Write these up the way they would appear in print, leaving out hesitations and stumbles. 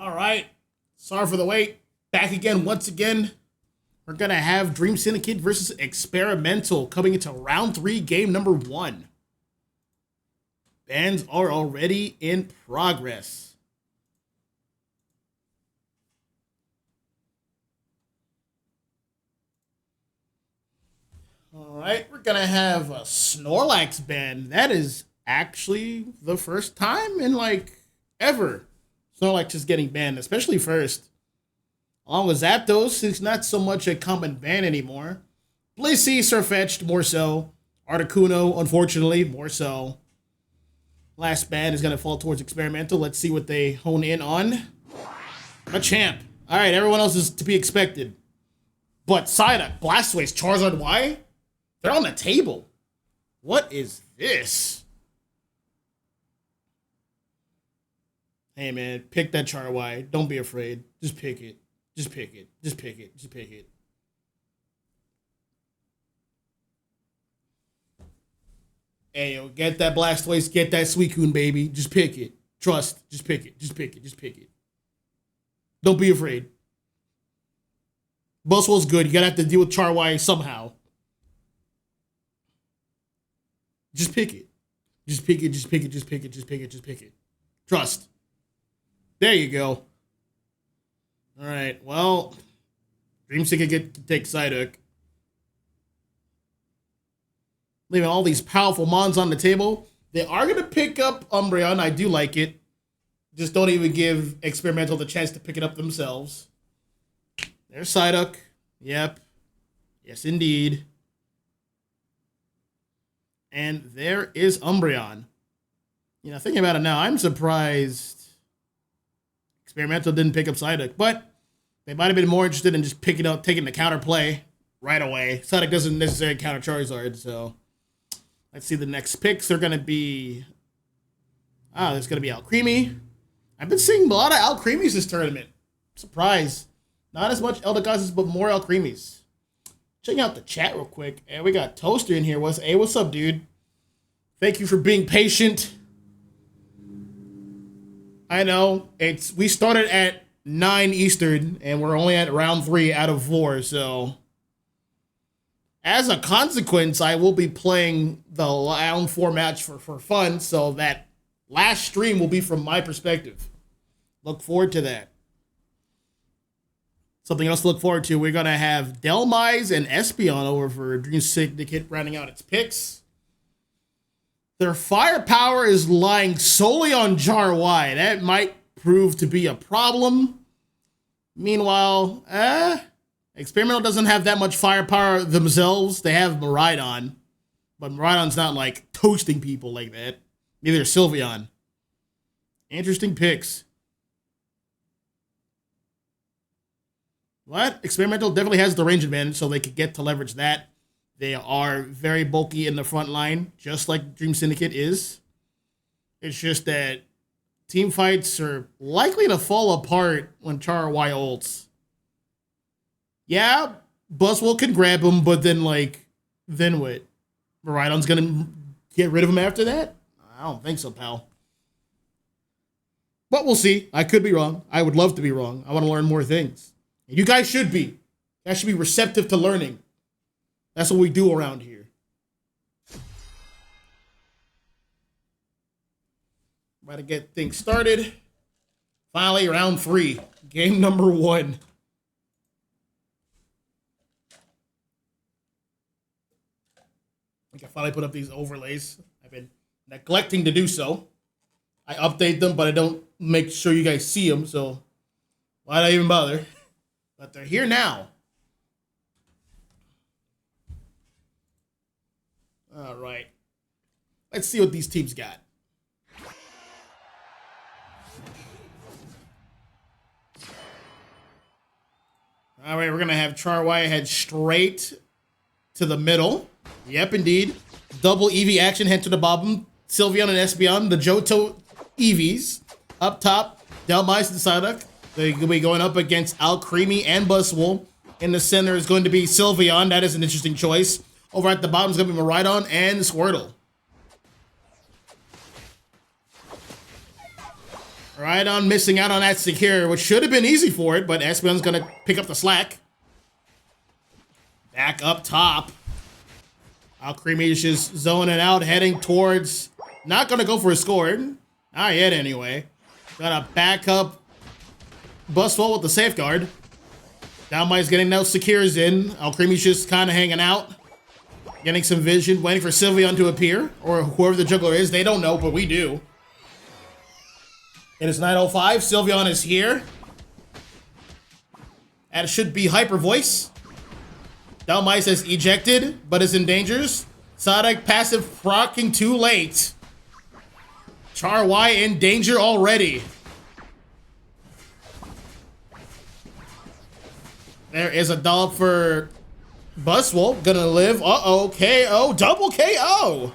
All right. Sorry for the wait. Back again, once again. We're going to have Dream Syndicate versus Experimental coming into round 3, game number 1. Bans are already in progress. All right, we're going to have a Snorlax ban. That is actually the first time in, ever Snorlax is getting banned, especially first. Along with Zapdos, it's not so much a common ban anymore. Blissey, Sirfetch'd, more so. Articuno, unfortunately, more so. Last ban is going to fall towards Experimental. Let's see what they hone in on. A champ. All right, everyone else is to be expected. But Psyduck, Blastoise, Charizard, Y? They're on the table. What is this? Hey, man, pick that Char Y. Don't be afraid. Just pick it. Just pick it. Just pick it. Just pick it. Hey, yo, get that Blastoise. Get that Suicune, baby. Just pick it. Trust. Just pick it. Just pick it. Just pick it. Don't be afraid. Buzzwole's good. You gotta have to deal with Char-Y somehow. Just pick it. Just pick it. Just pick it. Just pick it. Just pick it. Just pick it. Trust. There you go. All right. Well, Dream Syndicate can take Psyduck. Leaving all these powerful mons on the table. They are going to pick up Umbreon. I do like it. Just don't even give Experimental the chance to pick it up themselves. There's Psyduck. Yep. Yes, indeed. And there is Umbreon. You know, thinking about it now, I'm surprised Experimental didn't pick up Psyduck, but they might have been more interested in just picking up, taking the counter play right away. Psyduck doesn't necessarily counter Charizard, so let's see the next picks. They're going to be... there's going to be Alcremie. I've been seeing a lot of Alcremies this tournament. Surprise. Not as much Eldegoss, but more Alcremies. Checking out the chat real quick. And we got Toaster in here. What's up, dude? Thank you for being patient. I know. We started at 9 Eastern, and we're only at round 3 out of 4, so... As a consequence, I will be playing the round 4 match for fun, so that last stream will be from my perspective. Look forward to that. Something else to look forward to, we're going to have Delmise and Espeon over for Dream Syndicate rounding out its picks. Their firepower is lying solely on Jar-Y. That might prove to be a problem. Meanwhile, Experimental doesn't have that much firepower themselves. They have Miraidon, but Miraidon's not like toasting people like that. Neither is Sylveon. Interesting picks. What? Experimental definitely has the range advantage, so they could get to leverage that. They are very bulky in the front line, just like Dream Syndicate is. It's just that team fights are likely to fall apart when Char-Y ults. Yeah, Buzzwole can grab him, but then what? Miraidon's gonna get rid of him after that? I don't think so, pal. But we'll see. I could be wrong. I would love to be wrong. I want to learn more things. You guys should be. You guys should be receptive to learning. That's what we do around here. About to get things started. Finally, round 3. Game number 1. I think I finally put up these overlays. I've been neglecting to do so. I update them, but I don't make sure you guys see them, so why'd I even bother? But they're here now. All right. Let's see what these teams got. All right, we're going to have Char-Y head straight to the middle. Yep, indeed. Double EV action head to the bottom. Sylveon and Espeon, the Johto EVs. Up top, Delmise and Psyduck. They're going to be going up against Alcremie and Buzzwole. In the center is going to be Sylveon. That is an interesting choice. Over at the bottom is going to be Miraidon and Squirtle. Right on missing out on that secure, which should have been easy for it, but Espeon's gonna pick up the slack. Back up top. Alcremie is just zoning out, heading towards... Not gonna go for a score. Not yet, anyway. Gonna back up Buswell with the safeguard. Downmite's getting those secures in. Alcremie's just kind of hanging out. Getting some vision, waiting for Sylveon to appear. Or whoever the juggler is. They don't know, but we do. It is 9:05. Sylveon is here. And it should be Hyper Voice. Downmite is ejected, but is in dangers. Sonic passive proccing too late. Char Y in danger already. There is a dollop for Buswell. Gonna live. Uh-oh. KO. Double KO.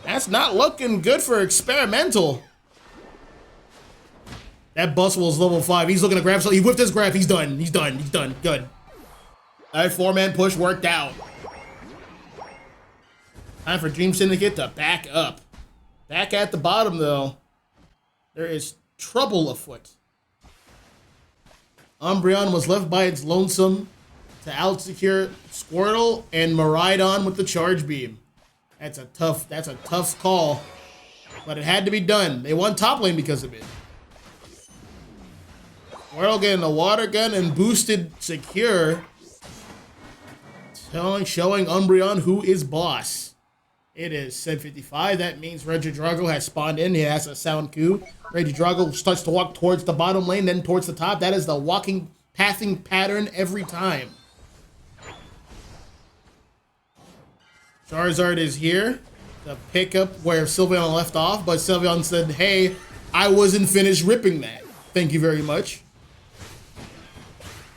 That's not looking good for Experimental. That Buswell's level 5. He's looking to grab something. He whipped his grab. He's done. He's done. He's done. Good. That 4-man push worked out. Time for Dream Syndicate to back up. Back at the bottom, though. There is trouble afoot. Umbreon was left by its lonesome to outsecure Squirtle and Miraidon with the charge beam. That's a tough call. But it had to be done. They won top lane because of it. Squirtle getting the water gun and boosted secure. Showing Umbreon who is boss. It is 7:55. That means Regidrago has spawned in. He has a sound coup. Regidrago starts to walk towards the bottom lane, then towards the top. That is the pathing pattern every time. Charizard is here to pick up where Sylveon left off, but Sylveon said, hey, I wasn't finished ripping that. Thank you very much.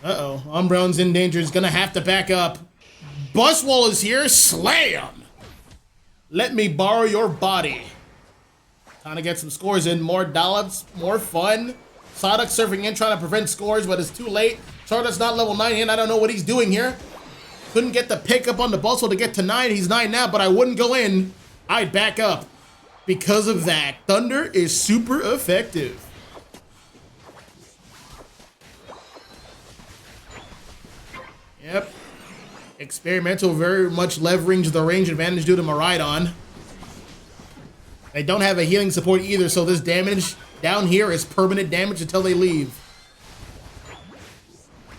Uh-oh. Umbreon's in danger. He's gonna have to back up. Buswell is here. Slam! Let me borrow your body. Time to get some scores in. More dollops, more fun. Sonic surfing in, trying to prevent scores, but it's too late. Charizard's not level 9 in. I don't know what he's doing here. Couldn't get the pickup on the Buswell to get to 9. He's 9 now, but I wouldn't go in. I'd back up. Because of that, Thunder is super effective. Yep. Experimental very much leveraging the range advantage due to Miraidon. They don't have a healing support either, so this damage down here is permanent damage until they leave.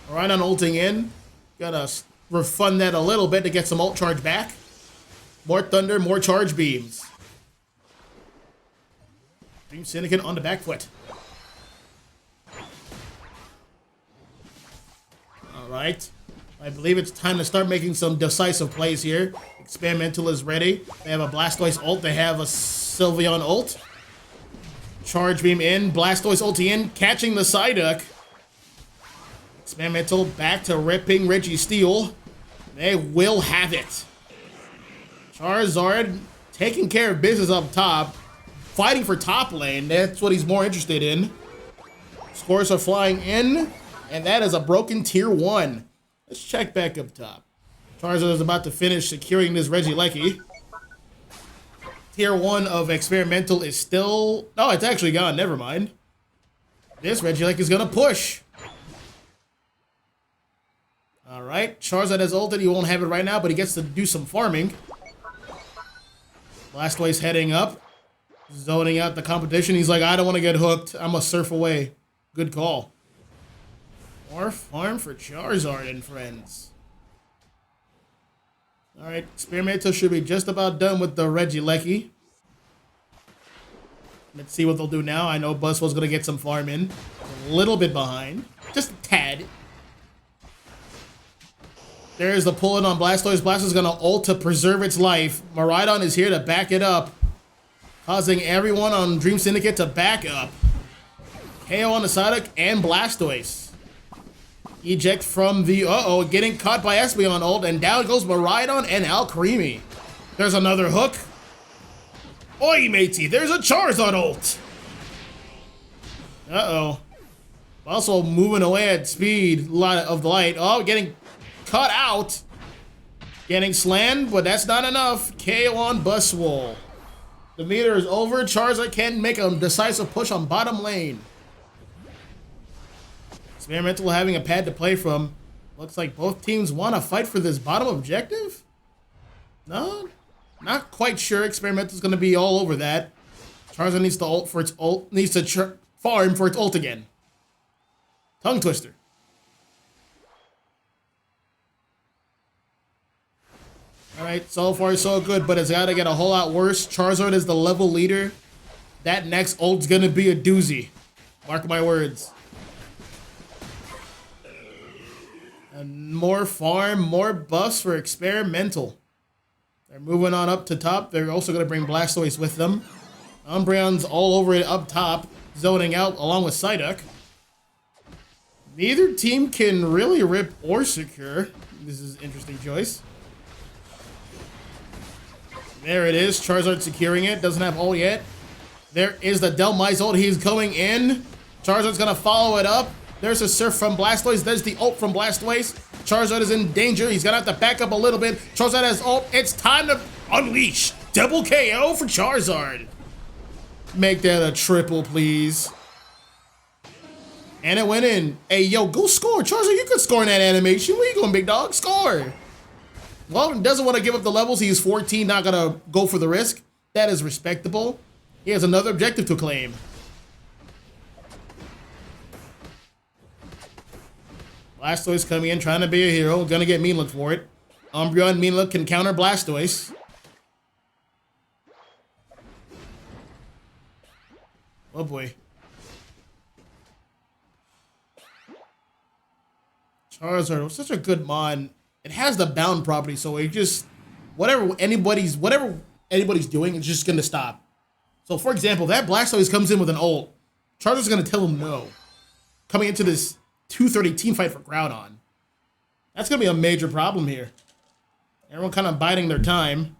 Miraidon ulting in. Gotta refund that a little bit to get some ult charge back. More Thunder, more charge beams. Dream Syndicate on the back foot. Alright. I believe it's time to start making some decisive plays here. Experimental is ready. They have a Blastoise ult. They have a Sylveon ult. Charge beam in. Blastoise ulti in. Catching the Psyduck. Experimental back to ripping Registeel. They will have it. Charizard taking care of business up top. Fighting for top lane. That's what he's more interested in. Scores are flying in. And that is a broken tier 1. Let's check back up top. Charizard is about to finish securing this Regieleki. Tier 1 of Experimental is still... Oh, it's actually gone. Never mind. This Regieleki is going to push. Alright. Charizard has ulted. He won't have it right now, but he gets to do some farming. Blastoise heading up. Zoning out the competition. He's like, I don't want to get hooked. I'm going to surf away. Good call. More farm for Charizard and friends. Alright, Experimental should be just about done with the Regieleki. Let's see what they'll do now. I know Buswell's going to get some farm in. A little bit behind. Just a tad. There's the pull-in on Blastoise. Blastoise is going to ult to preserve its life. Miraidon is here to back it up. Causing everyone on Dream Syndicate to back up. KO on the Psyduck and Blastoise. Eject from the, getting caught by Espeon ult, and down goes Miraidon and Alcremie. There's another hook. Oi, matey, there's a Charizard ult. Also moving away at speed of the light. Oh, getting cut out. Getting slammed, but that's not enough. KO on Buswell. The meter is over. Charizard can make a decisive push on bottom lane. Experimental having a pad to play from. Looks like both teams want to fight for this bottom objective? No? Not quite sure. Experimental's going to be all over that. Charizard needs to ult for its ult. Needs to farm for its ult again. Tongue twister. Alright, so far so good, but it's got to get a whole lot worse. Charizard is the level leader. That next ult's going to be a doozy. Mark my words. And more farm, more buffs for Experimental. They're moving on up to top. They're also going to bring Blastoise with them. Umbreon's all over it up top, zoning out along with Psyduck. Neither team can really rip or secure. This is an interesting choice. There it is. Charizard securing it. Doesn't have ult yet. There is the Delmise ult. He's going in. Charizard's going to follow it up. There's a Surf from Blastoise. There's the ult from Blastoise. Charizard is in danger. He's going to have to back up a little bit. Charizard has ult. It's time to unleash. Double KO for Charizard. Make that a triple, please. And it went in. Hey, yo, go score. Charizard, you could score in that animation. Where you going, big dog? Score. Well, doesn't want to give up the levels. He's 14, not going to go for the risk. That is respectable. He has another objective to claim. Blastoise coming in, trying to be a hero. Gonna get Mean Look for it. Umbreon and Mean Look can counter Blastoise. Oh boy. Charizard was such a good mon. It has the bound property, so it just whatever anybody's doing, it's just gonna stop. So for example, that Blastoise comes in with an ult. Charizard's gonna tell him no. Coming into this 230 team fight for Groudon. That's gonna be a major problem here. Everyone kind of biding their time.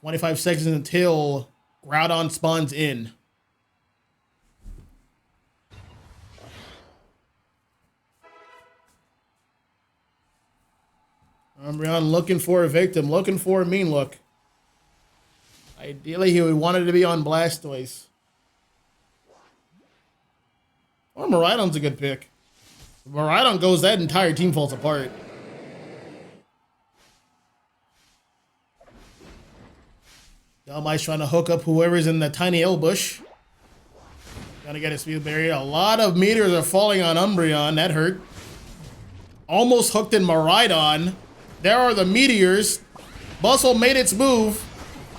25 seconds until Groudon spawns in. Umbreon looking for a victim, looking for a Mean Look. Ideally, he would want it to be on Blastoise. Or Miraidon's a good pick. If Miraidon goes, that entire team falls apart. Delmise trying to hook up whoever's in the tiny bush. Gonna get a speed barrier. A lot of meters are falling on Umbreon. That hurt. Almost hooked in Miraidon. There are the meteors. Bustle made its move.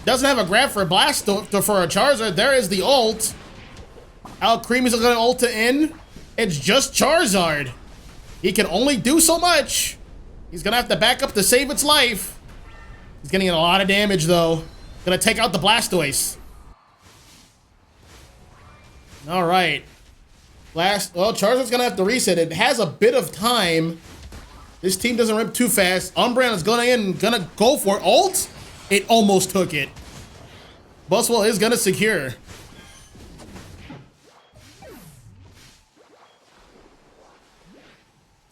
Doesn't have a grab for a for a Charizard. There is the ult. Alcreamy's gonna ult to in. It's just Charizard. He can only do so much. He's gonna have to back up to save its life. He's getting a lot of damage though. Gonna take out the Blastoise. All right. Well, Charizard's gonna have to reset. It has a bit of time. This team doesn't rip too fast. Umbreon is gonna go for it. Ult. It almost took it. Buswell is gonna secure.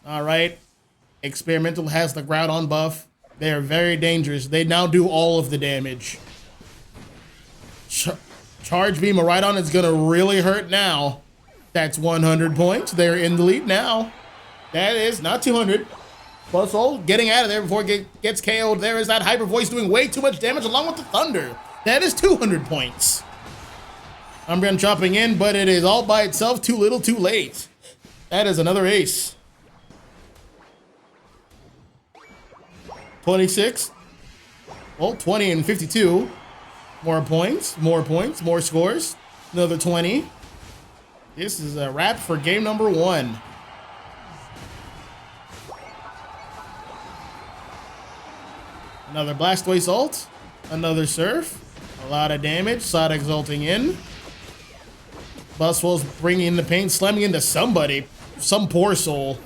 All right. Experimental has the Groudon buff. They are very dangerous. They now do all of the damage. Charge Beam Miraidon is gonna really hurt now. That's 100 points. They're in the lead now. That is not 200. Bustle getting out of there before it gets KO'd. There is that Hyper Voice doing way too much damage along with the Thunder. That is 200 points. Umbreon chopping in, but it is all by itself. Too little, too late. That is another ace. 26. Well, 20 and 52. More points, more scores. Another 20. This is a wrap for game number 1. Another Blastoise ult. Another Surf. A lot of damage. Psyduck ulting in. Buswell's bringing in the pain, slamming into somebody. Some poor soul.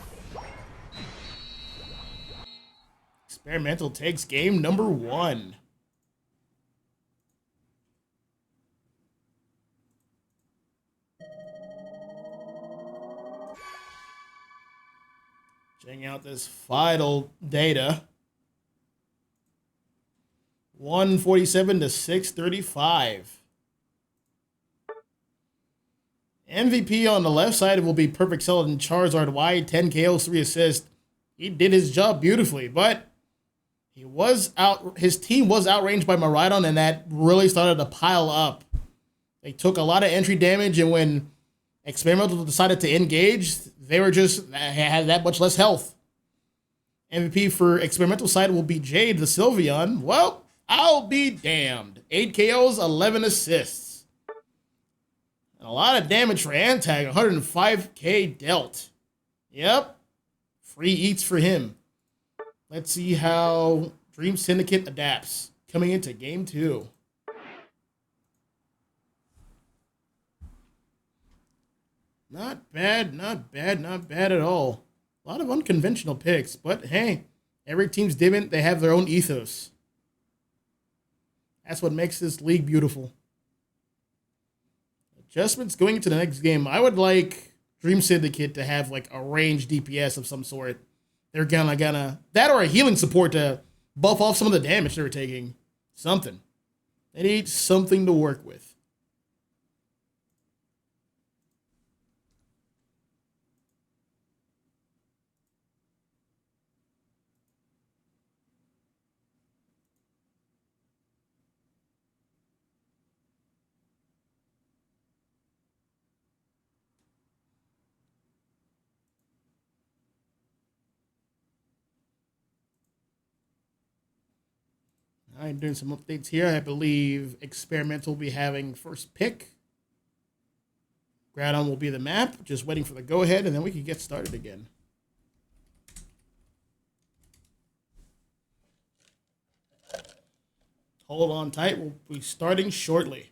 Experimental takes game number 1. Checking out this final data. 147 to 635. MVP on the left side will be Perfect Cell and Charizard wide, 10 KOs, 3 assists. He did his job beautifully, but he was out. His team was outranged by Miraidon, and that really started to pile up. They took a lot of entry damage, and when Experimental decided to engage, they were just had that much less health. MVP for Experimental side will be Jade the Sylveon. Well, I'll be damned. 8 KOs, 11 assists. And a lot of damage for Antag, 105k dealt. Yep. Free eats for him. Let's see how Dream Syndicate adapts coming into game 2. Not bad, not bad, not bad at all. A lot of unconventional picks, but hey, every team's different. They have their own ethos. That's what makes this league beautiful. Adjustments going into the next game. I would like Dream Syndicate to have like a ranged DPS of some sort. They're gonna that or a healing support to buff off some of the damage they were taking. Something. They need something to work with. I'm doing some updates here. I believe Experimental will be having first pick. Groudon will be the map. Just waiting for the go-ahead, and then we can get started again. Hold on tight. We'll be starting shortly.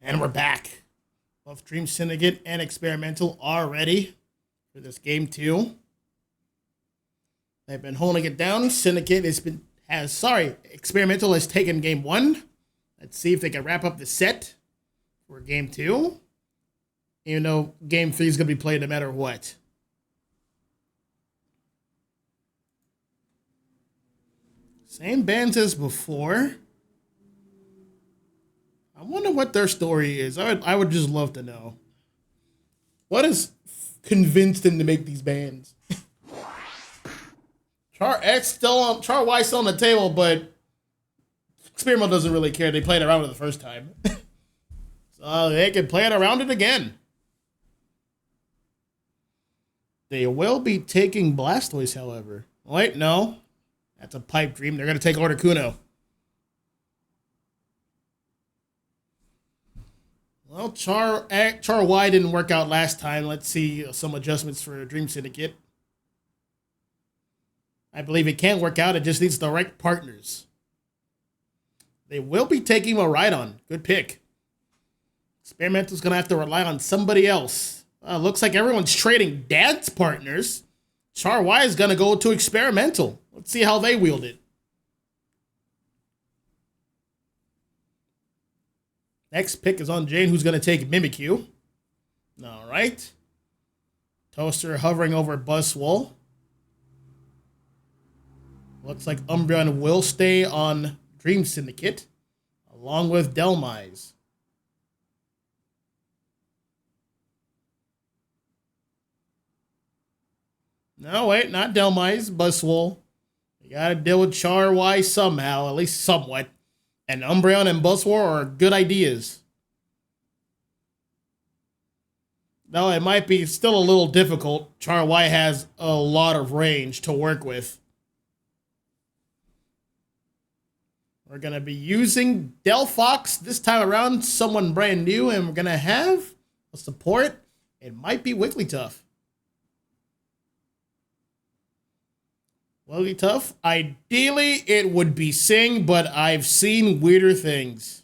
And we're back. Both Dream Syndicate and Experimental are ready for this game 2. They've been holding it down. Experimental has taken game 1. Let's see if they can wrap up the set for game 2. Even though game 3 is going to be played no matter what. Same bands as before. I wonder what their story is. I would just love to know. What has convinced them to make these bands? Char Y still on the table, but Experimental doesn't really care. They played around it the first time. So they can play it around it again. They will be taking Blastoise, however. Wait, no. That's a pipe dream. They're going to take Articuno. Well, Char Y didn't work out last time. Let's see some adjustments for Dream Syndicate. I believe it can work out. It just needs the right partners. They will be taking Miraidon. Good pick. Experimental's going to have to rely on somebody else. Looks like everyone's trading dance partners. Char Y is going to go to Experimental. Let's see how they wield it. Next pick is on Jane, who's going to take Mimikyu. All right. Toaster hovering over Buzzwole. Looks like Umbreon will stay on Dream Syndicate, along with Delmise. No, wait, not Delmise, Buzzwole. You gotta deal with Char Y somehow, at least somewhat. And Umbreon and Buzzwole are good ideas. Though it might be still a little difficult. Char Y has a lot of range to work with. We're going to be using Delphox this time around, someone brand new, and we're going to have a support. It might be Wigglytuff. Wigglytuff, ideally it would be Sing, but I've seen weirder things.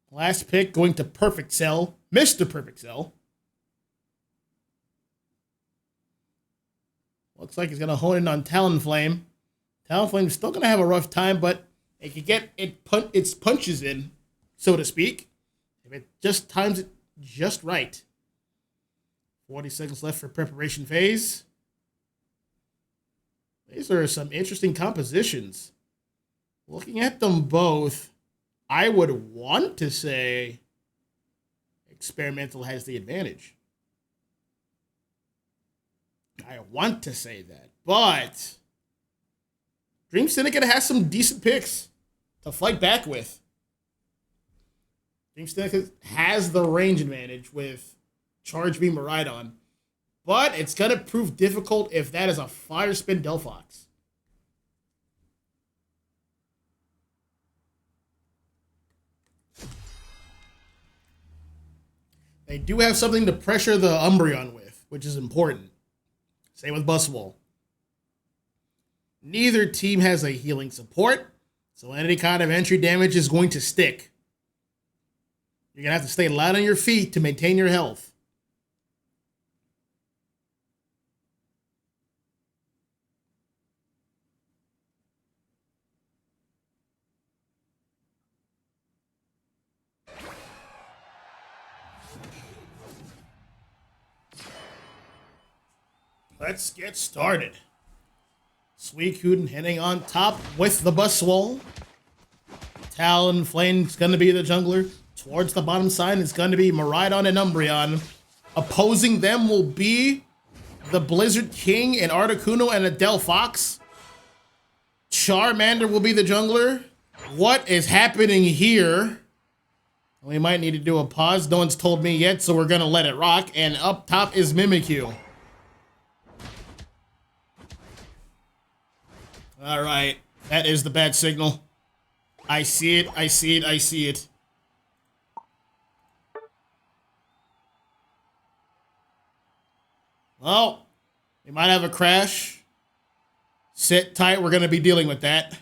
Last pick going to Perfect Cell, Mr. Perfect Cell. Looks like he's going to hone in on Talonflame. Talonflame's still going to have a rough time, but it can get its punches in, so to speak, if it just times it just right. 40 seconds left for preparation phase. These are some interesting compositions. Looking at them both, I would want to say Experimental has the advantage. I want to say that, but Dream Syndicate has some decent picks to fight back with. Dream Syndicate has the range advantage with Charge Beam Miraidon, but it's going to prove difficult if that is a Fire Spin Delphox. They do have something to pressure the Umbreon with, which is important. Same with Buzzwole. Neither team has a healing support, so any kind of entry damage is going to stick. You're going to have to stay light on your feet to maintain your health. Let's get started. Suicune heading on top with the Buzzwole. Talonflame's going to be the jungler. Towards the bottom side is going to be Miraidon and Umbreon. Opposing them will be the Blizzard King and Articuno and a Delphox. Charmander will be the jungler. What is happening here? We might need to do a pause. No one's told me yet, so we're going to let it rock. And up top is Mimikyu. All right, that is the bad signal. I see it, I see it, I see it. Well, we might have a crash. Sit tight, we're going to be dealing with that.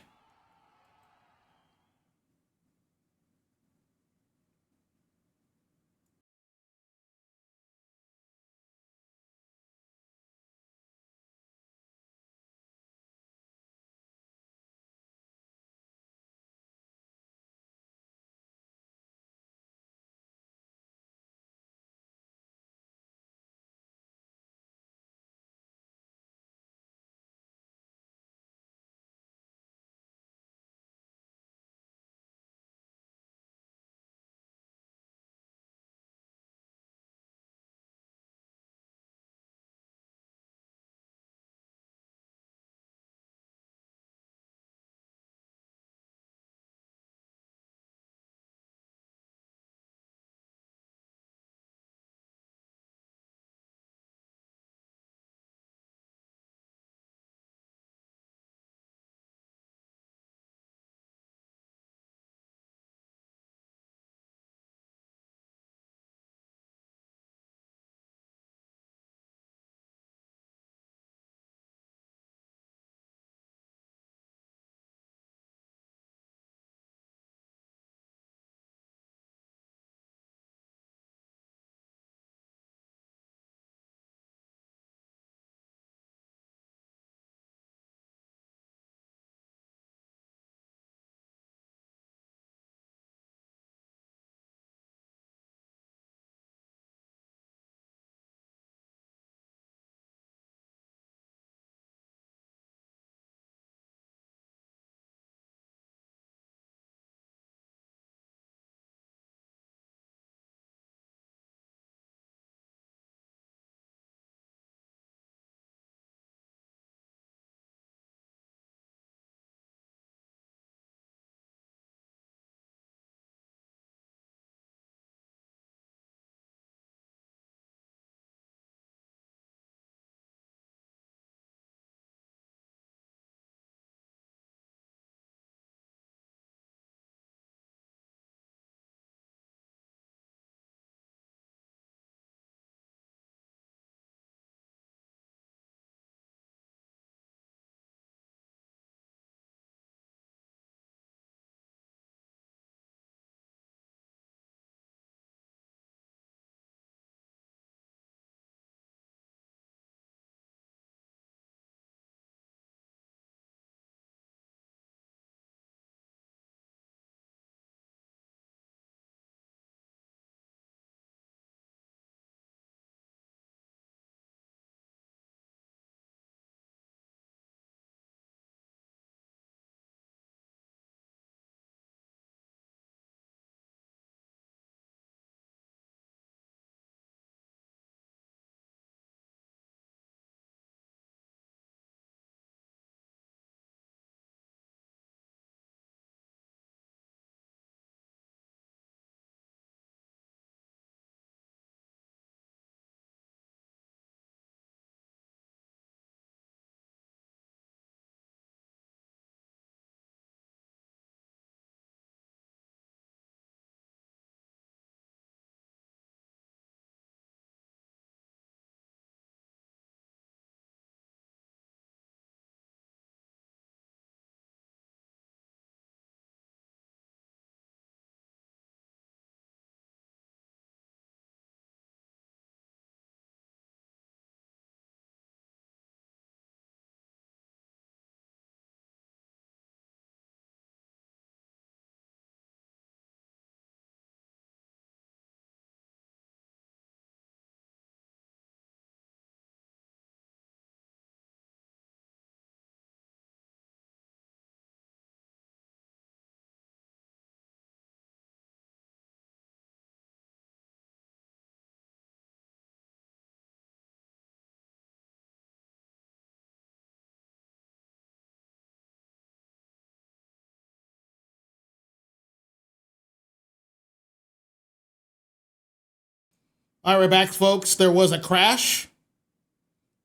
All right, we're back, folks. There was a crash.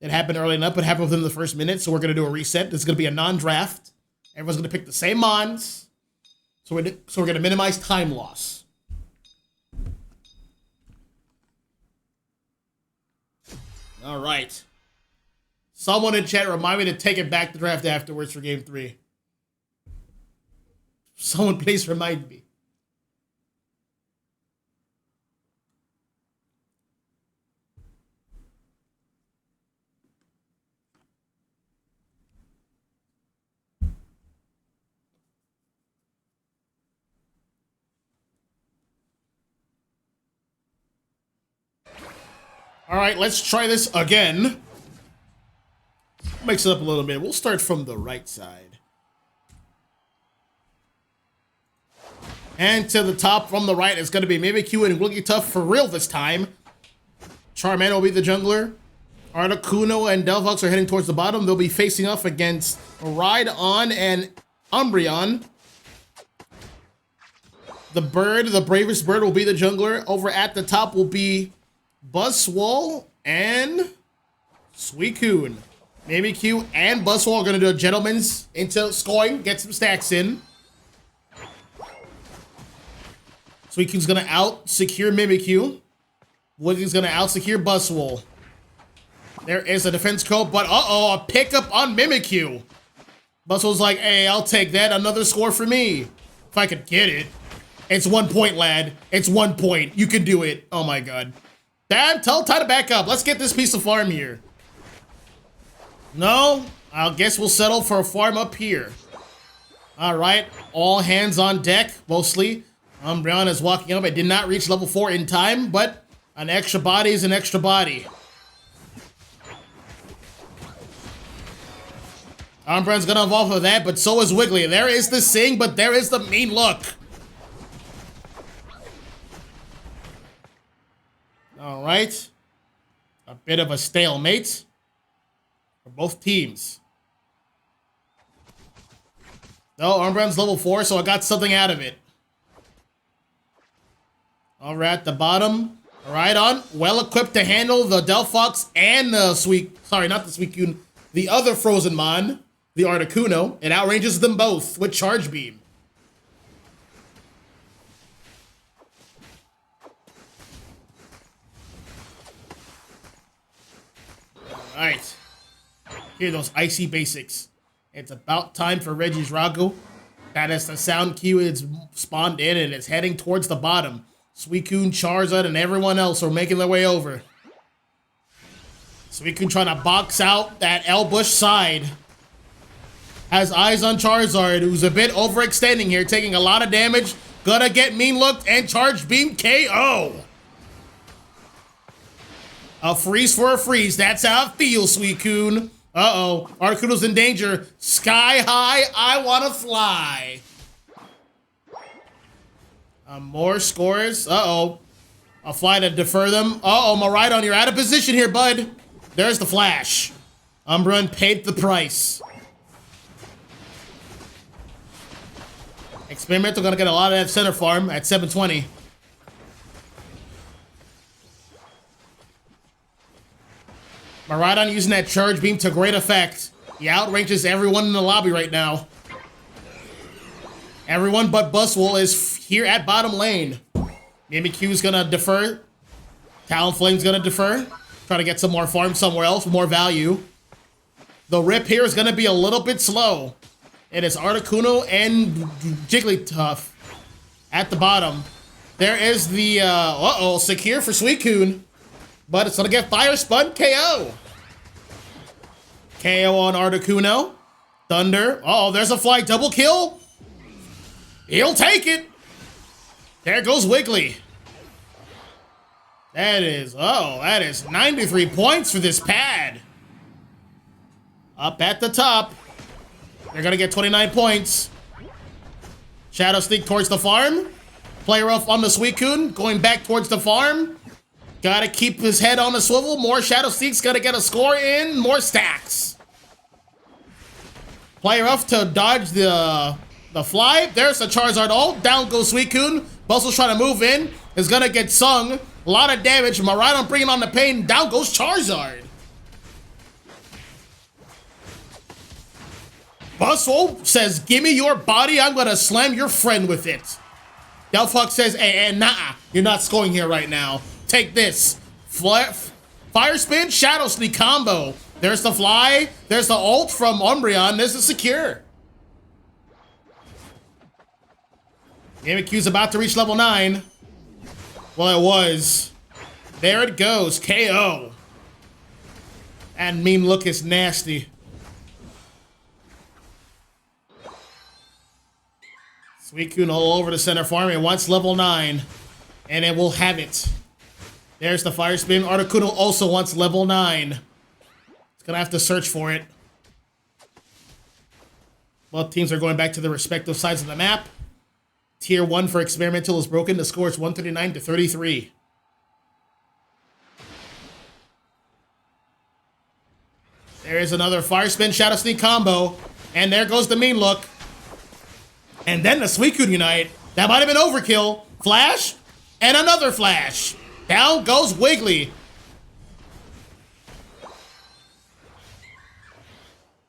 It happened early enough. It happened within the first minute, so we're going to do a reset. This is going to be a non-draft. Everyone's going to pick the same mons. So we're going to minimize time loss. All right. Someone in chat remind me to take it back to draft afterwards for game 3. Someone please remind me. All right, let's try this again. Mix it up a little bit. We'll start from the right side. And to the top from the right is going to be Mimikyu and Wigglytuff for real this time. Charmander will be the jungler. Articuno and Delphox are heading towards the bottom. They'll be facing off against Rhydon and Umbreon. The bird, the bravest bird, will be the jungler. Over at the top will be Buzzwole and Suicune. Mimikyu and Buzzwole are going to do a gentleman's into scoring, get some stacks in. Suicune's going to out-secure Mimikyu. Woody's going to out-secure Buzzwole. There is a defense code, but uh-oh, a pickup on Mimikyu. Buzzwole's like, hey, I'll take that. Another score for me. If I could get it. It's 1 point, lad. It's 1 point. You can do it. Oh, my God. Dad, tell Ty to back up. Let's get this piece of farm here. No, I guess we'll settle for a farm up here. All right, all hands on deck, mostly. Umbreon is walking up. It did not reach level 4 in time, but an extra body is an extra body. Umbreon's gonna evolve with that, but so is Wiggly. There is the sing, but there is the mean look. All right, a bit of a stalemate for both teams. No, Umbreon's level 4, so I got something out of it. All right, at the bottom, Rhydon, well equipped to handle the Delphox and the Suicune, the other Frozen Mon, the Articuno. It outranges them both with Charge Beam. All right, here are those icy basics. It's about time for Regi's Ragu. That is the sound cue. It's spawned in and it's heading towards the bottom. Suicune, Charizard, and everyone else are making their way over. Suicune trying to box out that Elbush side. Has eyes on Charizard, who's a bit overextending here, taking a lot of damage. Gonna get mean looked and Charge Beam KO. A freeze for a freeze. That's how it feels, Suicune. Uh-oh. Articuno's in danger. Sky high, I wanna fly. More scores. Uh-oh. I'll fly to defer them. Uh-oh, Miraidon, you're out of position here, bud. There's the flash. Umbreon paid the price. Experimental gonna get a lot of that center farm at 720. Miraidon using that Charge Beam to great effect. He outranges everyone in the lobby right now. Everyone but Buzzwole is here at bottom lane. Mimikyu's gonna defer. Talonflame's gonna defer. Try to get some more farm somewhere else for more value. The rip here is gonna be a little bit slow. It is Articuno and Jigglytuff at the bottom. There is the, secure for Suicune. But it's gonna get Fire Spun KO. KO on Articuno. Thunder. Uh-oh, there's a fly double kill. He'll take it. There goes Wiggly. That is 93 points for this pad. Up at the top. They're gonna get 29 points. Shadow Sneak towards the farm. Play rough on the Suicune, going back towards the farm. Gotta keep his head on the swivel. More Shadow Sneak's gonna get a score in. More stacks. Play rough to dodge the fly. There's the Charizard ult. Down goes Suicune. Buzzle's trying to move in. Is gonna get sung. A lot of damage. Miraidon bringing on the pain. Down goes Charizard. Bustle says, give me your body. I'm going to slam your friend with it. Delphox says, nah, you're not scoring here right now. Take this. Fire Spin, Shadow Sneak combo. There's the fly. There's the ult from Umbreon. There's the secure. Mimikyu's about to reach level 9. Well, it was. There it goes. KO. That mean look is nasty. Suicune all over the center farm. It wants level 9. And it will have it. There's the Fire Spin. Articuno also wants level 9. It's going to have to search for it. Both teams are going back to the respective sides of the map. Tier 1 for Experimental is broken. The score is 139 to 33. There is another Fire Spin Shadow Sneak combo. And there goes the mean look. And then the Suicune Unite. That might have been overkill. Flash. And another flash. Down goes Wiggly.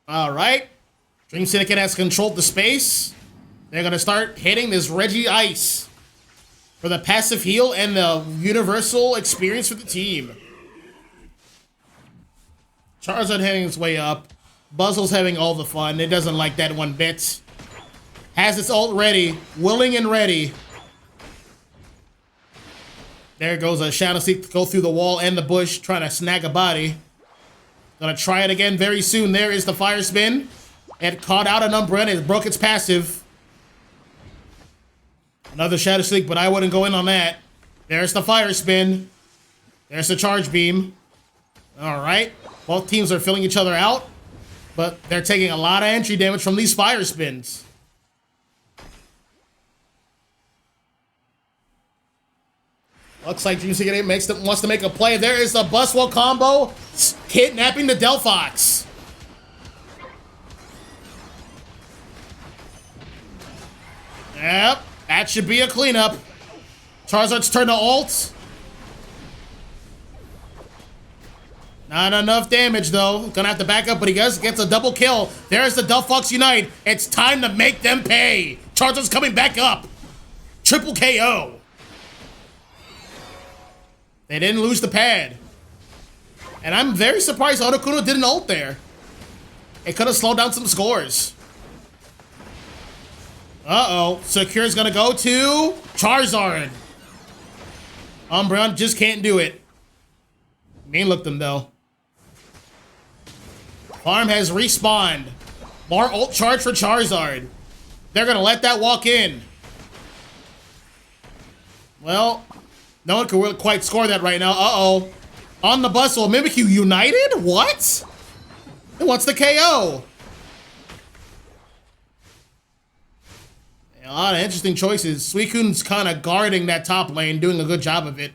All right. Dream Syndicate has controlled the space. They're going to start hitting this Reggie Ice for the passive heal and the universal experience for the team. Charizard heading its way up. Buzzle's having all the fun. It doesn't like that one bit. Has its ult ready. Willing and ready. There goes a Shadow Sneak to go through the wall and the bush, trying to snag a body. Gonna try it again very soon. There is the Fire Spin. It caught out an Umbreon. It broke its passive. Another Shadow Sneak, but I wouldn't go in on that. There's the Fire Spin. There's the Charge Beam. All right. Both teams are filling each other out, but they're taking a lot of entry damage from these Fire Spins. Looks like Dream Syndicate wants to make a play. There is the Buswell combo, kidnapping the Delphox. Yep, that should be a cleanup. Charizard's turn to ult. Not enough damage, though. Gonna have to back up, but he gets a double kill. There's the Delphox Unite. It's time to make them pay. Charizard's coming back up. Triple KO. They didn't lose the pad. And I'm very surprised Articuno didn't ult there. It could have slowed down some scores. Uh-oh. Secure's gonna go to Charizard. Umbreon just can't do it. Mean looked him, though. Farm has respawned. More ult charge for Charizard. They're gonna let that walk in. Well, no one can really quite score that right now. Uh-oh. On the Bustle, Mimikyu United? What? It wants the KO. A lot of interesting choices. Suicune's kind of guarding that top lane, doing a good job of it.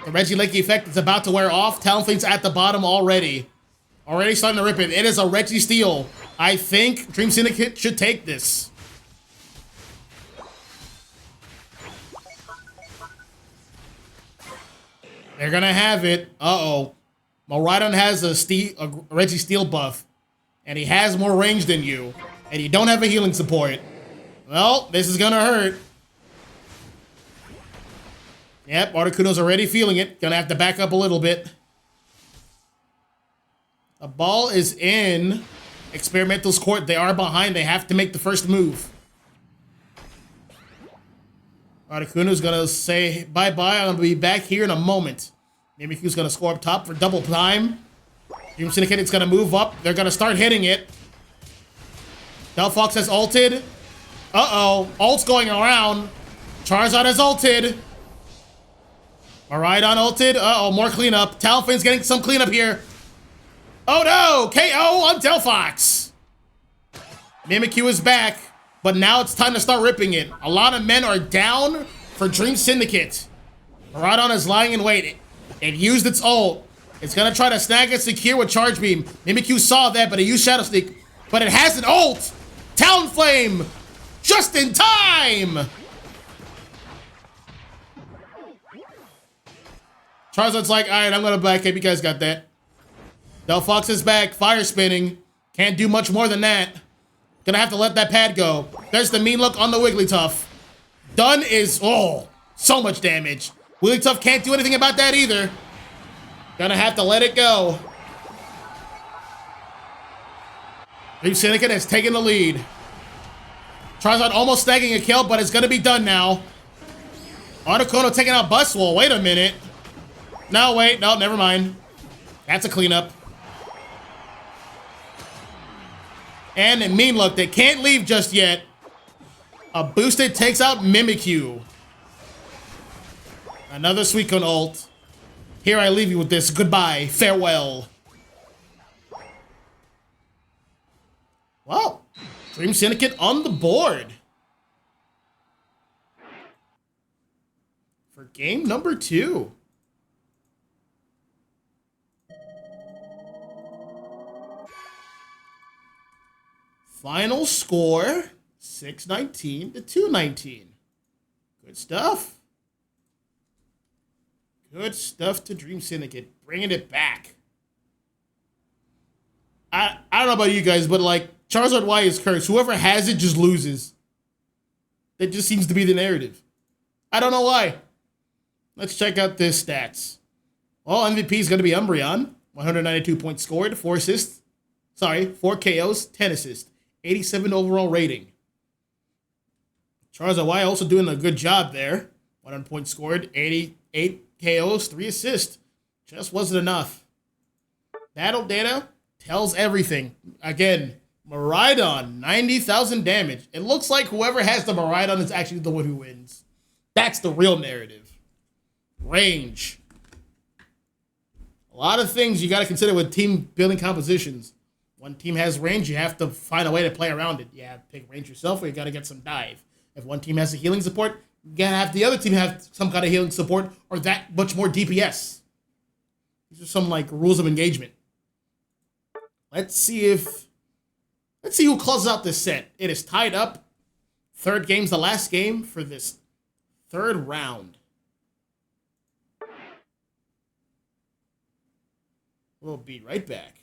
The Regieleki effect is about to wear off. Talonflame's at the bottom already. Already starting to rip it. It is a Registeel. I think Dream Syndicate should take this. They're gonna have it. Uh-oh. Miraidon has a Registeel buff. And he has more range than you. And you don't have a healing support. Well, this is gonna hurt. Yep, Articuno's already feeling it. Gonna have to back up a little bit. The ball is in Experimental's court. They are behind. They have to make the first move. Articuno's gonna say bye-bye. I'm gonna be back here in a moment. Mimikyu's gonna score up top for double time. Dream Syndicate's gonna move up. They're gonna start hitting it. Delphox has ulted. Uh-oh. Ult's going around. Charizard has ulted. Miraidon ulted. Uh-oh, more cleanup. Talonflame's getting some cleanup here. Oh no! KO on Delphox. Mimikyu is back, but now it's time to start ripping it. A lot of men are down for Dream Syndicate. Miraidon is lying in wait. It used its ult. It's gonna try to snag it secure with Charge Beam. Mimikyu saw that, but it used Shadow Sneak. But it has an ult! Talonflame! Just in time! Charizard's like, all right, I'm gonna back up. You guys got that. Delphox is back. Fire spinning. Can't do much more than that. Gonna have to let that pad go. There's the mean look on the Wigglytuff. Done is, oh, so much damage. Wigglytuff can't do anything about that either. Gonna have to let it go. Dream Syndicate has taken the lead. Charizard almost snagging a kill, but it's gonna be done now. Articuno taking out Buswell. Wait a minute. No, wait, no, never mind. That's a cleanup. And a mean look, they can't leave just yet. A boosted takes out Mimikyu. Another Suicune ult. Here I leave you with this. Goodbye. Farewell. Well, Dream Syndicate on the board. For game number 2. Final score, 619 to 219. Good stuff. Good stuff to Dream Syndicate. Bringing it back. I don't know about you guys, but like, Charizard Y is cursed. Whoever has it just loses. That just seems to be the narrative. I don't know why. Let's check out this stats. Well, MVP is going to be Umbreon. 192 points scored, 4 assists. Sorry, 4 KOs, 10 assists. 87 overall rating. Charizard Y also doing a good job there. 100 points scored, 88 KOs, 3 assists. Just wasn't enough. Battle data tells everything. Again, Miraidon, 90,000 damage. It looks like whoever has the Miraidon is actually the one who wins. That's the real narrative. Range. A lot of things you got to consider with team building compositions. One team has range, you have to find a way to play around it. You have to pick range yourself, or you got to get some dive. If one team has a healing support, you got to have the other team have some kind of healing support or that much more DPS. These are some like rules of engagement. Let's see who closes out this set. It is tied up. Third game's the last game for this third round. We'll be right back.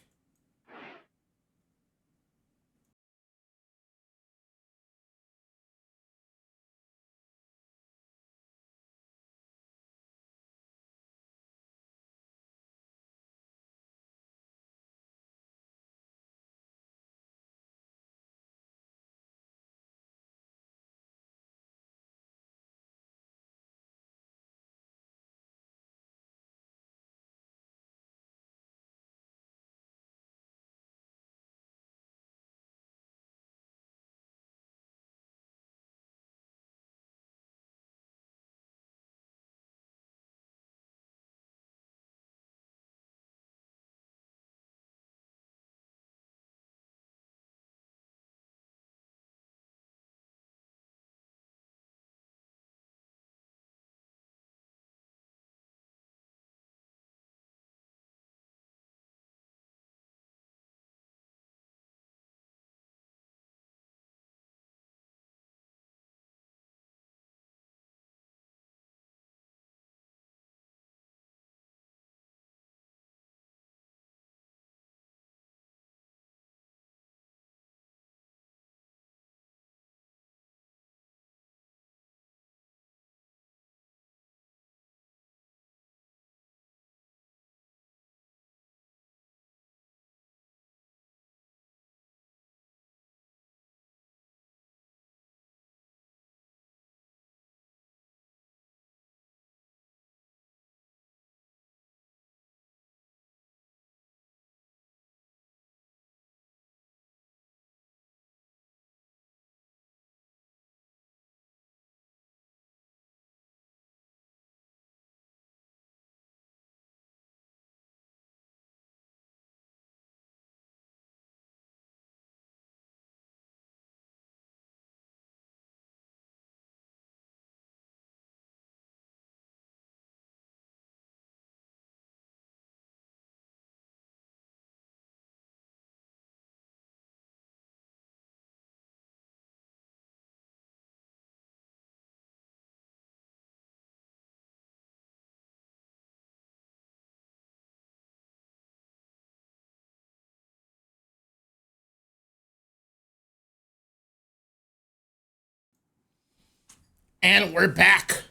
And we're back.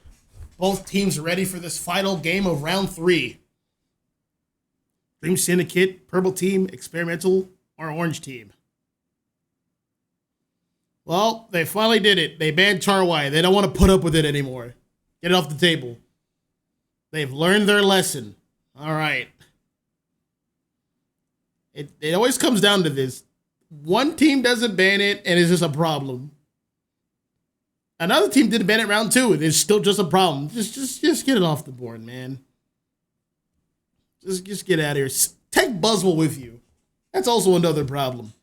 Both teams are ready for this final game of round 3. Dream Syndicate, purple team, experimental, or orange team. Well, they finally did it. They banned Charwai. They don't want to put up with it anymore. Get it off the table. They've learned their lesson. All right. It always comes down to this. One team doesn't ban it, and it's just a problem. Another team didn't ban it round 2, and it's still just a problem. Just get it off the board, man. Just get out of here. Take Buzzwole with you. That's also another problem.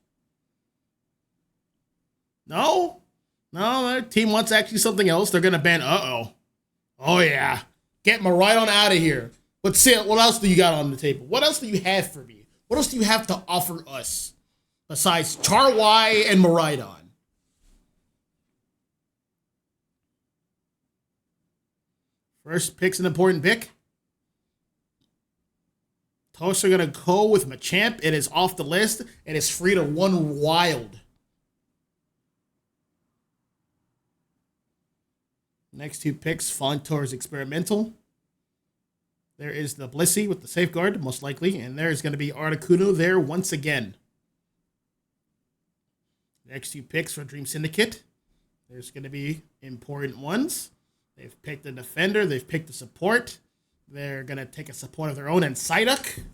No, their team wants actually something else. They're gonna ban. Oh yeah, get Miraidon out of here. But Sil, what else do you got on the table? What else do you have for me? What else do you have to offer us besides Charwai and Miraidon? First pick's an important pick. Toast are gonna go with Machamp. It is off the list. It is free to run wild. Next 2 picks, falling towards experimental. There is the Blissey with the safeguard, most likely, and there's going to be Articuno there once again. Next 2 picks for Dream Syndicate. There's going to be important ones. They've picked a defender. They've picked a support. They're going to take a support of their own and Psyduck.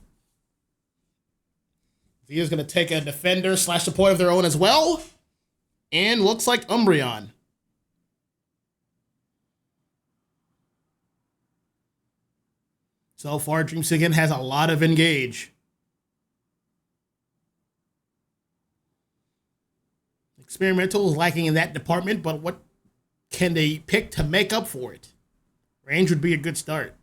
Zia's going to take a defender / support of their own as well. And looks like Umbreon. So far, Dream Syndicate has a lot of engage. Experimental is lacking in that department, but what can they pick to make up for it? Range would be a good start.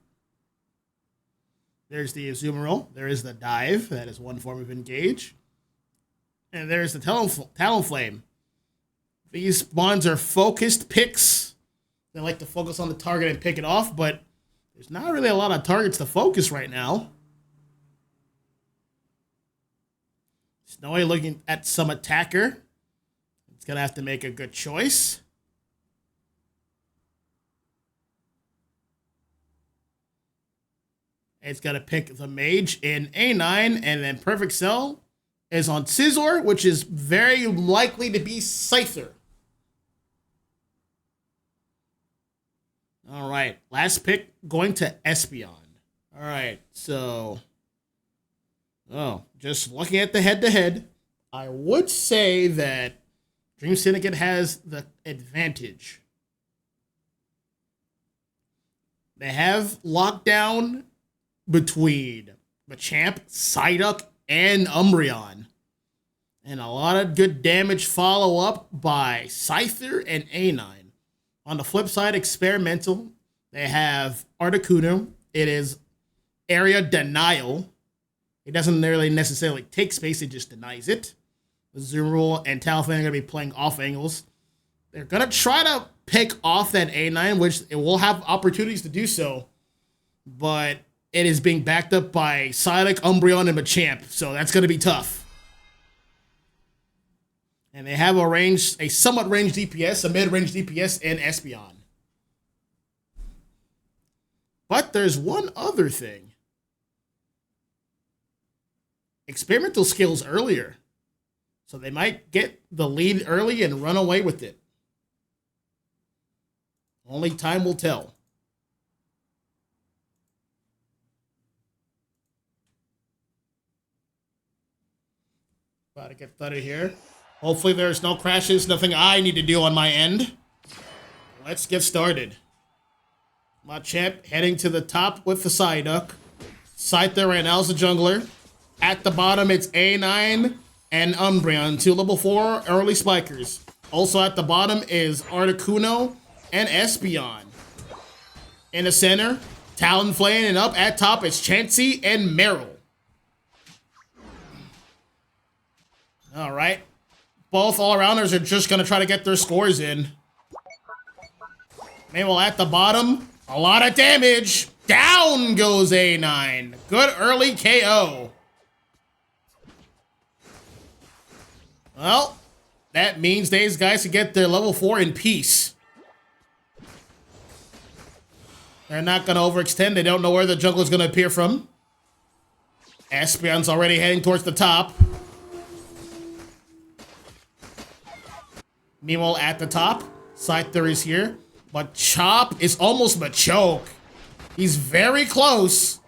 There's the Azumarill. There is the Dive. That is one form of engage. And there's the Talonflame. These bonds are focused picks. They like to focus on the target and pick it off, but there's not really a lot of targets to focus right now. Snowy looking at some attacker. It's going to have to make a good choice. It's going to pick the Mage in A9, and then Perfect Cell is on Scizor, which is very likely to be Scyther. All right, last pick going to Espeon. All right, so, just looking at the head-to-head, I would say that Dream Syndicate has the advantage. They have lockdown between Machamp, Psyduck, and Umbreon. And a lot of good damage follow-up by Scyther and A9. On the flip side, experimental, they have Articuno. It is area denial. It doesn't really necessarily take space, it just denies it. Azumarill and Talonflame are going to be playing off angles. They're going to try to pick off that A9, which it will have opportunities to do so. But it is being backed up by Psyduck, Umbreon, and Machamp, so that's going to be tough. And they have a somewhat ranged DPS, a mid-range DPS, and Espeon. But there's one other thing. Experimental skills earlier. So they might get the lead early and run away with it. Only time will tell. About to get thudded here. Hopefully there's no crashes, nothing I need to do on my end. Let's get started. Machamp heading to the top with the Psyduck. Scyther right now is the jungler. At the bottom, it's A9 and Umbreon, 2 level 4 early spikers. Also at the bottom is Articuno and Espeon. In the center, Talonflame, and up at top is Chansey and Meryl. All right. Both all-arounders are just going to try to get their scores in. Meanwhile, at the bottom, a lot of damage. Down goes A9. Good early KO. Well, that means these guys can get their level 4 in peace. They're not going to overextend. They don't know where the jungle is going to appear from. Espeon's already heading towards the top. Meanwhile, at the top, Scyther is here. But Chop is almost Machoke. He's very close.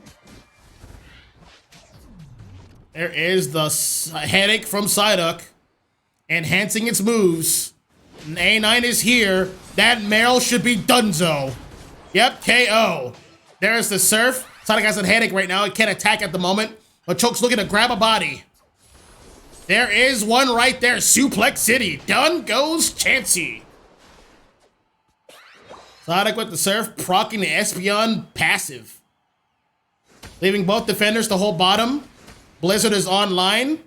There is the headache from Psyduck. Enhancing its moves. A9 is here. That Meryl should be Dunzo. Yep, KO. There's the Surf. Psyduck has a headache right now. It can't attack at the moment. Machoke's looking to grab a body. There is one right there. Suplex City. Done goes Chansey. Psyduck with the Surf, proccing the Espeon passive. Leaving both defenders to hold bottom. Blizzard is online.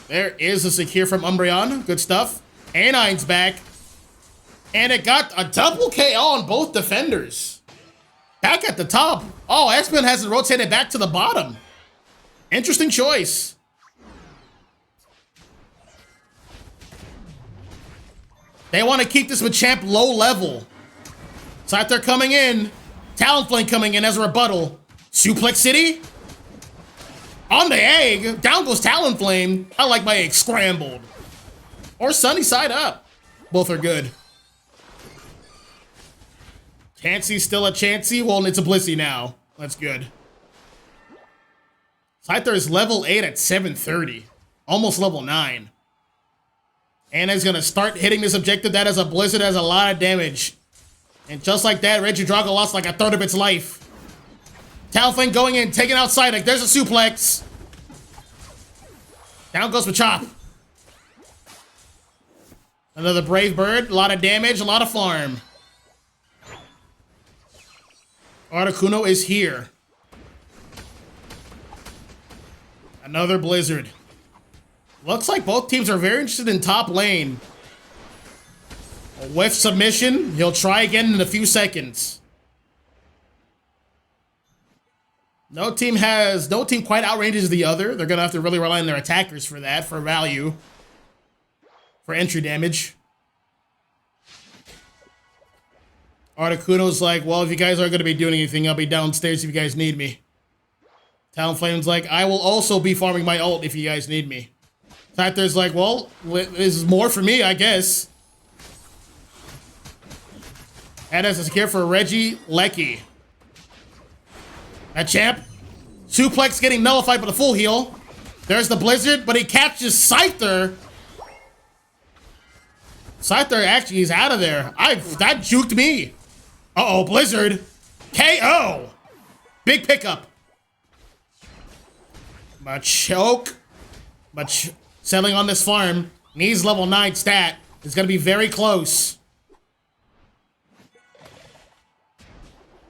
There is a secure from Umbreon. Good stuff. A9's back. And it got a double KO on both defenders. Back at the top. Oh, Espeon has it rotated back to the bottom. Interesting choice. They want to keep this Machamp low level. Scyther coming in. Talonflame coming in as a rebuttal. Suplex City. On the egg. Down goes Talonflame. I like my egg scrambled. Or sunny side up. Both are good. Chansey's still a Chansey. Well, it's a Blissey now. That's good. Scyther is level 8 at 730. Almost level 9. Anna's gonna start hitting this objective. That is a Blizzard, has a lot of damage. And just like that, Regidrago lost like a third of its life. Talonflame going in, taking out Psyduck. There's a suplex. Down goes Machop. Another Brave Bird. A lot of damage, a lot of farm. Articuno is here. Another Blizzard. Looks like both teams are very interested in top lane. A whiff submission. He'll try again in a few seconds. No team quite outranges the other. They're gonna have to really rely on their attackers for that, for value. For entry damage. Articuno's like, well, if you guys aren't gonna be doing anything, I'll be downstairs if you guys need me. Talonflame's like, I will also be farming my ult if you guys need me. Scyther's like, well, this is more for me, I guess. And as a secure for Reggie Lecky. Machamp. Suplex getting nullified by the full heal. There's the Blizzard, but he catches Scyther. Scyther actually is out of there. That juked me. Uh-oh, Blizzard. KO. Big pickup. Machoke. Settling on this farm. Needs level 9 stat. It's going to be very close.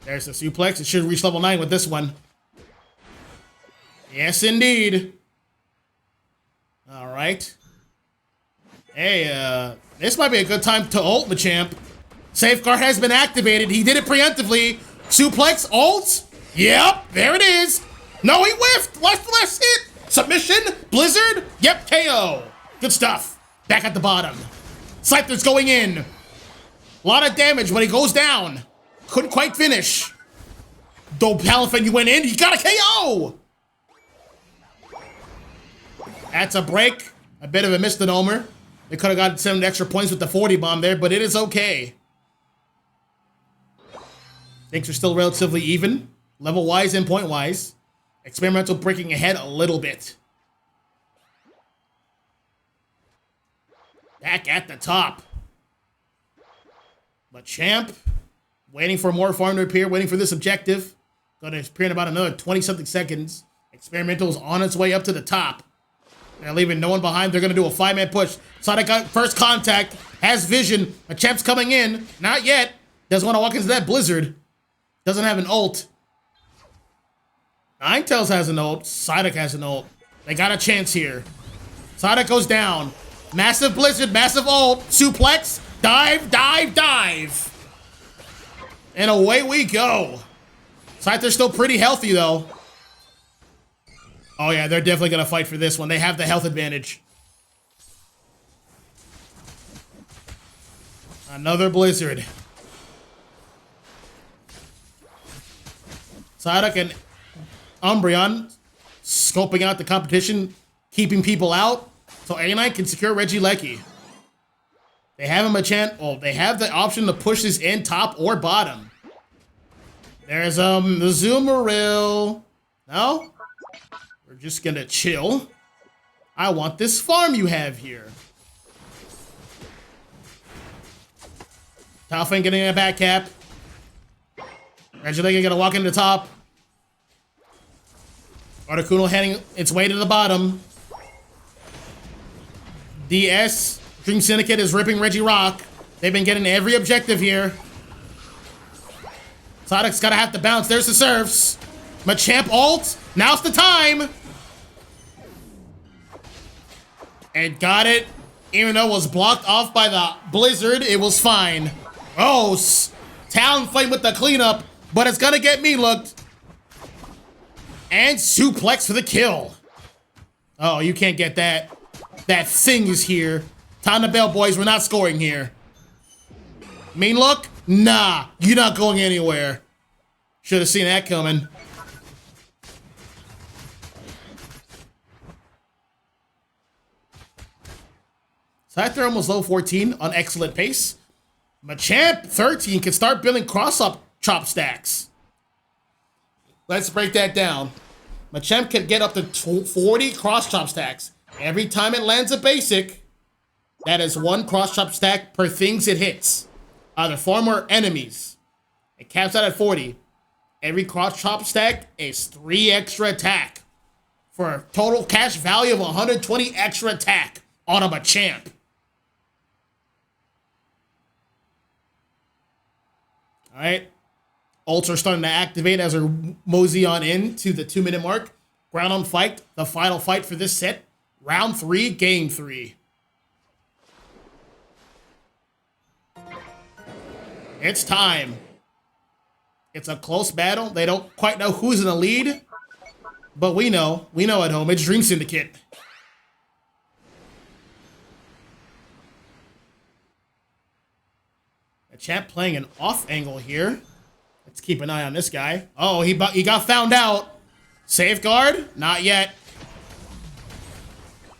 There's the suplex. It should reach level 9 with this one. Yes, indeed. All right. Hey, this might be a good time to ult Machamp. Safeguard has been activated. He did it preemptively. Suplex, ult. Yep, there it is. No, he whiffed. Last hit. Submission, Blizzard. Yep, KO. Good stuff. Back at the bottom. Scyther's going in. A lot of damage, but he goes down. Couldn't quite finish. Though Talonflame, you went in. You got a KO. That's a break. A bit of a misnomer. They could have gotten 7 extra points with the 40 bomb there, but it is okay. Things are still relatively even, level-wise and point-wise. Experimental breaking ahead a little bit. Back at the top. Machamp, waiting for more farm to appear, waiting for this objective. Gonna appear in about another 20-something seconds. Experimental is on its way up to the top. They're leaving no one behind. They're gonna do a 5-man push. Sonic got first contact, has vision. Machamp's coming in, not yet. Doesn't want to walk into that Blizzard. Doesn't have an ult. Ninetales has an ult. Psyduck has an ult. They got a chance here. Psyduck goes down. Massive Blizzard, massive ult. Suplex. Dive, dive, dive. And away we go. Scyther's still pretty healthy, though. Oh, yeah, they're definitely going to fight for this one. They have the health advantage. Another Blizzard. Psyduck and Umbreon scoping out the competition, keeping people out, so A9 can secure Regieleki. They have a Machamp. Oh, they have the option to push this in top or bottom. There's the Zoomeril. No? We're just gonna chill. I want this farm you have here. Talfang getting a back cap. Regieleki gonna walk into the top. Articuno heading its way to the bottom. DS, Dream Syndicate is ripping Regirock. They've been getting every objective here. Psyduck's gotta have to bounce. There's the serves. Machamp ult. Now's the time. And got it. Even though it was blocked off by the Blizzard, it was fine. Oh, Talonflame with the cleanup, but it's gonna get me looked. And suplex for the kill. Oh, you can't get that. That thing is here. Time to bail, boys. We're not scoring here. Mean look? Nah, you're not going anywhere. Should have seen that coming. Scyther almost level 14 on excellent pace. Machamp 13 can start building cross-up chop stacks. Let's break that down. Machamp can get up to 40 cross chop stacks. Every time it lands a basic, that is 1 cross chop stack per things it hits. Either farm or enemies. It caps out at 40. Every cross chop stack is 3 extra attack. For a total cash value of 120 extra attack on a Machamp. Alright. Ults are starting to activate as we mosey on in to the 2-minute mark. Ground on fight, the final fight for this set. Round 3, game 3. It's time. It's a close battle. They don't quite know who's in the lead. But we know. We know at home. It's Dream Syndicate. A champ playing an off angle here. Let's keep an eye on this guy. Oh, he got found out. Safeguard? Not yet.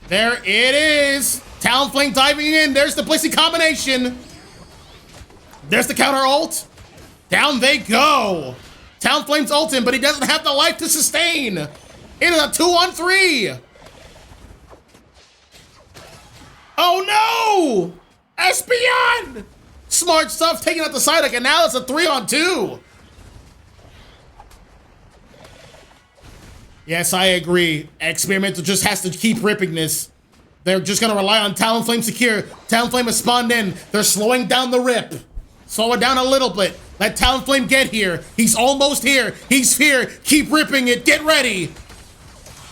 There it is. Talonflame diving in. There's the Blissey combination. There's the counter ult. Down they go. Talonflame's ulting, but he doesn't have the life to sustain. It is a 2-on-3. Oh no! Espeon! Smart stuff taking out the Psyduck, and now it's a 3-on-2. Yes, I agree. Experimental just has to keep ripping this. They're just gonna rely on Talonflame secure. Talonflame has spawned in. They're slowing down the rip. Slow it down a little bit. Let Talonflame get here. He's almost here. He's here. Keep ripping it. Get ready.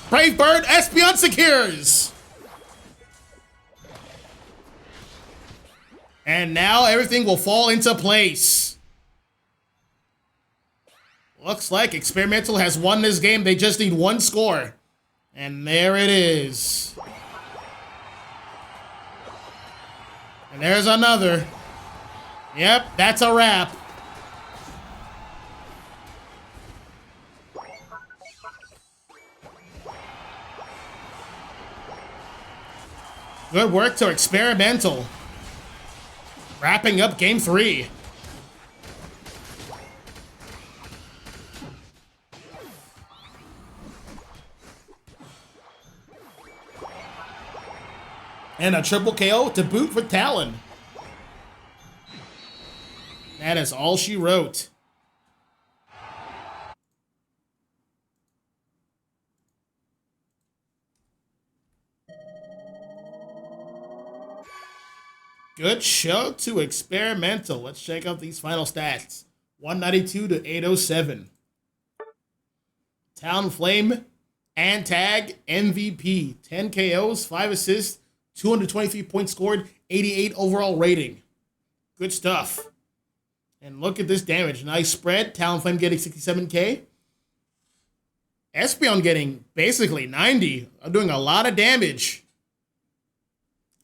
Brave Bird, Espeon secures. And now everything will fall into place. Looks like Experimental has won this game. They just need 1 score. And there it is. And there's another. Yep, that's a wrap. Good work to Experimental. Wrapping up game 3. And a triple KO to boot for Talon. That is all she wrote. Good show to Experimental. Let's check out these final stats. 192 to 807. Talonflame and Tag MVP. 10 KOs, 5 assists, 223 points scored, 88 overall rating. Good stuff. And look at this damage. Nice spread. Talonflame getting 67k. Espeon getting basically 90. I'm doing a lot of damage.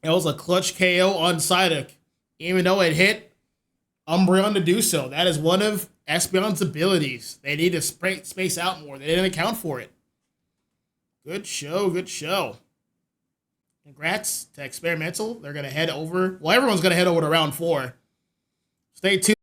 It was a clutch KO on Psyduck even though it hit Umbreon to do so. That is one of Espeon's abilities. They need to space out more. They didn't account for it. Good show, good show. Congrats to Experimental. They're going to head over. Well, everyone's going to head over to round 4. Stay tuned.